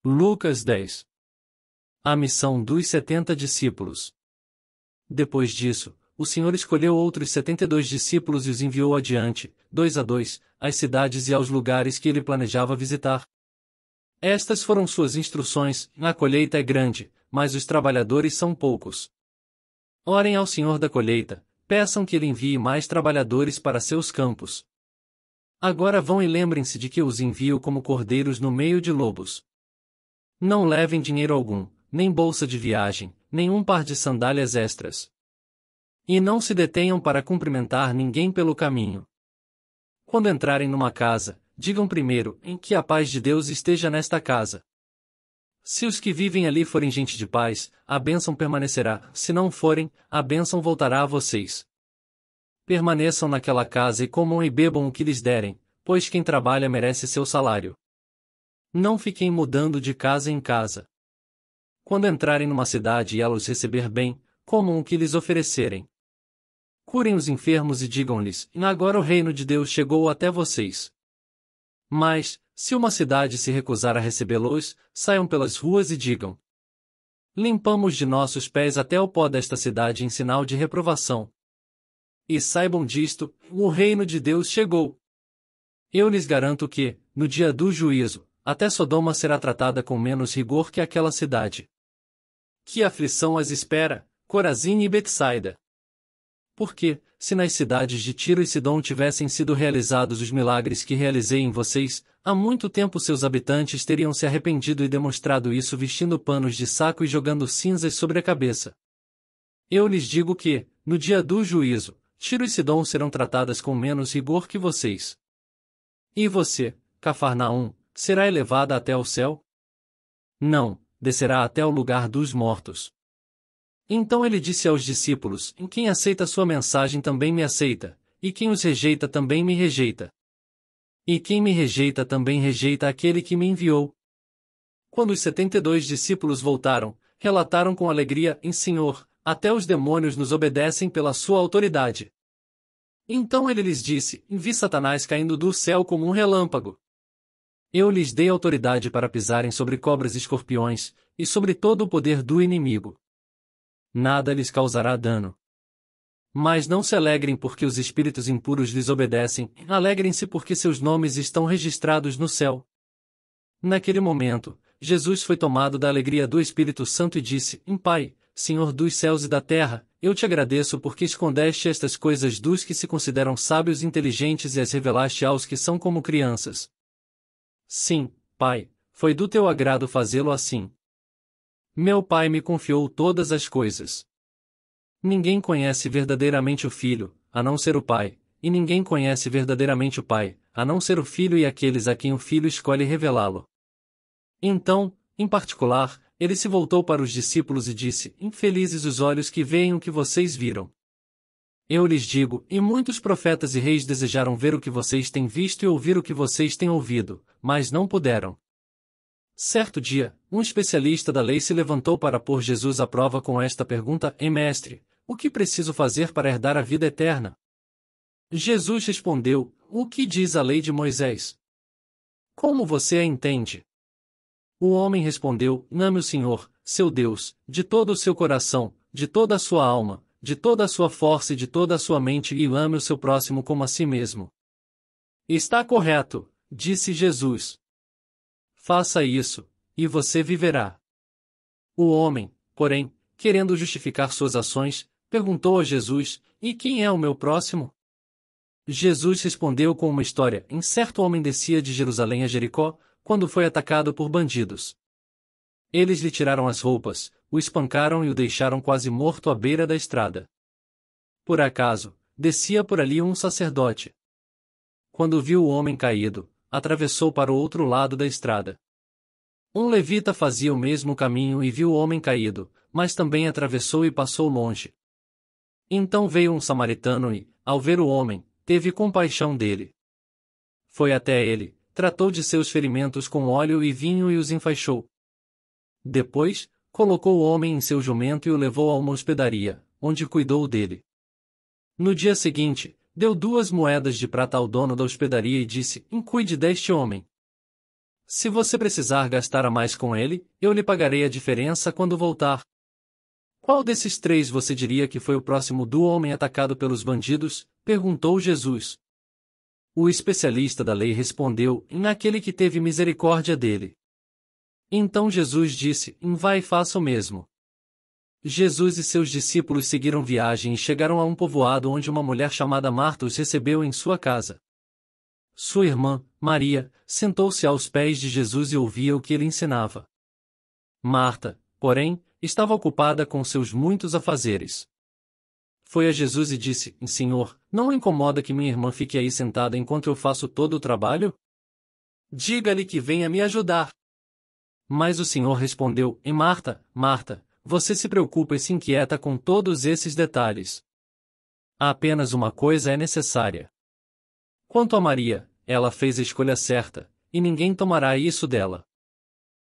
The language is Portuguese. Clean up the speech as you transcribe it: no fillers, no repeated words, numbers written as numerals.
Lucas 10. A missão dos 70 discípulos. Depois disso, o Senhor escolheu outros 72 discípulos e os enviou adiante, 2 a 2, às cidades e aos lugares que ele planejava visitar. Estas foram suas instruções: a colheita é grande, mas os trabalhadores são poucos. Orem ao Senhor da colheita, peçam que ele envie mais trabalhadores para seus campos. Agora vão e lembrem-se de que eu os envio como cordeiros no meio de lobos. Não levem dinheiro algum, nem bolsa de viagem, nem um par de sandálias extras. E não se detenham para cumprimentar ninguém pelo caminho. Quando entrarem numa casa, digam primeiro: em que a paz de Deus esteja nesta casa. Se os que vivem ali forem gente de paz, a bênção permanecerá; se não forem, a bênção voltará a vocês. Permaneçam naquela casa e comam e bebam o que lhes derem, pois quem trabalha merece seu salário. Não fiquem mudando de casa em casa. Quando entrarem numa cidade e ela os receber bem, comam o que lhes oferecerem. Curem os enfermos e digam-lhes: agora o reino de Deus chegou até vocês. Mas, se uma cidade se recusar a recebê-los, saiam pelas ruas e digam: limpamos de nossos pés até o pó desta cidade em sinal de reprovação. E saibam disto: o reino de Deus chegou. Eu lhes garanto que, no dia do juízo, até Sodoma será tratada com menos rigor que aquela cidade. Que aflição as espera, Corazim e Betsaida! Porque, se nas cidades de Tiro e Sidom tivessem sido realizados os milagres que realizei em vocês, há muito tempo seus habitantes teriam se arrependido e demonstrado isso vestindo panos de saco e jogando cinzas sobre a cabeça. Eu lhes digo que, no dia do juízo, Tiro e Sidom serão tratadas com menos rigor que vocês. E você, Cafarnaum, será elevada até o céu? Não, descerá até o lugar dos mortos. Então ele disse aos discípulos: quem aceita sua mensagem também me aceita, e quem os rejeita também me rejeita. E quem me rejeita também rejeita aquele que me enviou. Quando os 72 discípulos voltaram, relataram com alegria: Senhor, até os demônios nos obedecem pela sua autoridade. Então ele lhes disse: vi Satanás caindo do céu como um relâmpago. Eu lhes dei autoridade para pisarem sobre cobras e escorpiões, e sobre todo o poder do inimigo. Nada lhes causará dano. Mas não se alegrem porque os espíritos impuros lhes obedecem, alegrem-se porque seus nomes estão registrados no céu. Naquele momento, Jesus foi tomado da alegria do Espírito Santo e disse: Pai, Senhor dos céus e da terra, eu te agradeço porque escondeste estas coisas dos que se consideram sábios e inteligentes e as revelaste aos que são como crianças. Sim, Pai, foi do teu agrado fazê-lo assim. Meu Pai me confiou todas as coisas. Ninguém conhece verdadeiramente o Filho, a não ser o Pai, e ninguém conhece verdadeiramente o Pai, a não ser o Filho e aqueles a quem o Filho escolhe revelá-lo. Então, em particular, ele se voltou para os discípulos e disse: Infelizes os olhos que veem o que vocês viram. Eu lhes digo: e muitos profetas e reis desejaram ver o que vocês têm visto e ouvir o que vocês têm ouvido, mas não puderam. Certo dia, um especialista da lei se levantou para pôr Jesus à prova com esta pergunta: Mestre, o que preciso fazer para herdar a vida eterna? Jesus respondeu: O que diz a lei de Moisés? Como você a entende? O homem respondeu: Ame o Senhor, seu Deus, de todo o seu coração, de toda a sua alma, de toda a sua força e de toda a sua mente, e ame o seu próximo como a si mesmo. Está correto, disse Jesus. Faça isso, e você viverá. O homem, porém, querendo justificar suas ações, perguntou a Jesus: E quem é o meu próximo? Jesus respondeu com uma história: certo homem descia de Jerusalém a Jericó, quando foi atacado por bandidos. Eles lhe tiraram as roupas, o espancaram e o deixaram quase morto à beira da estrada. Por acaso, descia por ali um sacerdote. Quando viu o homem caído, atravessou para o outro lado da estrada. Um levita fazia o mesmo caminho e viu o homem caído, mas também atravessou e passou longe. Então veio um samaritano e, ao ver o homem, teve compaixão dele. Foi até ele, tratou de seus ferimentos com óleo e vinho e os enfaixou. Depois, colocou o homem em seu jumento e o levou a uma hospedaria, onde cuidou dele. No dia seguinte, deu 2 moedas de prata ao dono da hospedaria e disse: Cuide deste homem. Se você precisar gastar a mais com ele, eu lhe pagarei a diferença quando voltar. Qual desses três você diria que foi o próximo do homem atacado pelos bandidos? Perguntou Jesus. O especialista da lei respondeu: naquele que teve misericórdia dele. Então Jesus disse: vai e faça o mesmo. Jesus e seus discípulos seguiram viagem e chegaram a um povoado onde uma mulher chamada Marta os recebeu em sua casa. Sua irmã, Maria, sentou-se aos pés de Jesus e ouvia o que ele ensinava. Marta, porém, estava ocupada com seus muitos afazeres. Foi a Jesus e disse: Senhor, não o incomoda que minha irmã fique aí sentada enquanto eu faço todo o trabalho? Diga-lhe que venha me ajudar. Mas o Senhor respondeu: Marta, Marta, você se preocupa e se inquieta com todos esses detalhes. Apenas uma coisa é necessária. Quanto a Maria, ela fez a escolha certa, e ninguém tomará isso dela.